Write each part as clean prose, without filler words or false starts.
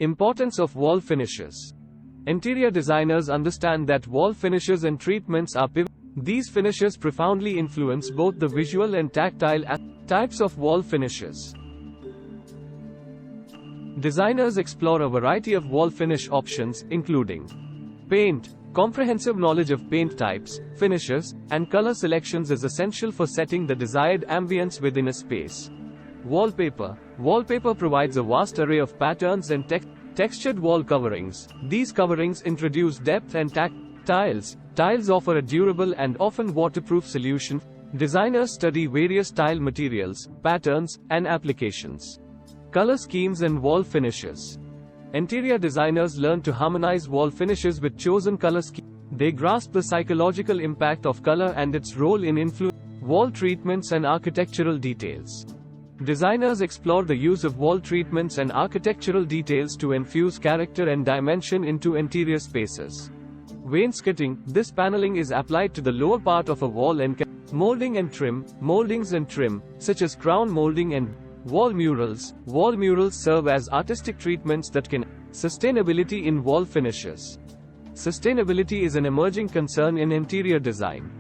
Importance of wall finishes. Interior designers understand that wall finishes and treatments are pivotal. These finishes profoundly influence both the visual and tactile types of wall finishes. Designers explore a variety of wall finish options, including paint. Comprehensive knowledge of paint types, finishes, and color selections is essential for setting the desired ambience within a space. Wallpaper. Wallpaper provides a vast array of patterns and textured wall coverings. These coverings introduce depth and tiles. Tiles offer a durable and often waterproof solution. Designers study various tile materials, patterns, and applications. Color schemes and wall finishes. Interior designers learn to harmonize wall finishes with chosen color schemes. They grasp the psychological impact of color and its role in influencing wall treatments and architectural details. Designers explore the use of wall treatments and architectural details to infuse character and dimension into interior spaces. Wainscoting. This paneling is applied to the lower part of a wall and molding and trim. Moldings and trim, such as crown molding and wall murals. Wall murals serve as artistic treatments that can. Sustainability in wall finishes. Sustainability is an emerging concern in interior design.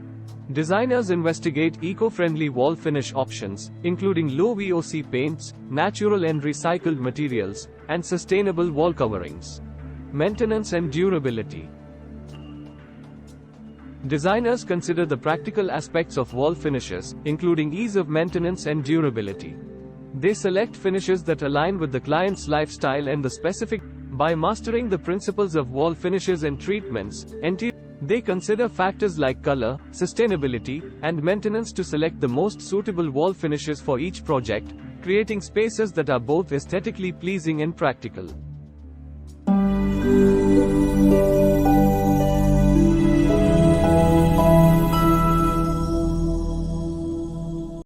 Designers investigate eco-friendly wall finish options, including low-VOC paints, natural and recycled materials, and sustainable wall coverings. Maintenance and durability. Designers consider the practical aspects of wall finishes, including ease of maintenance and durability. They select finishes that align with the client's lifestyle and the specific. By mastering the principles of wall finishes and treatments, they consider factors like color, sustainability, and maintenance to select the most suitable wall finishes for each project, creating spaces that are both aesthetically pleasing and practical.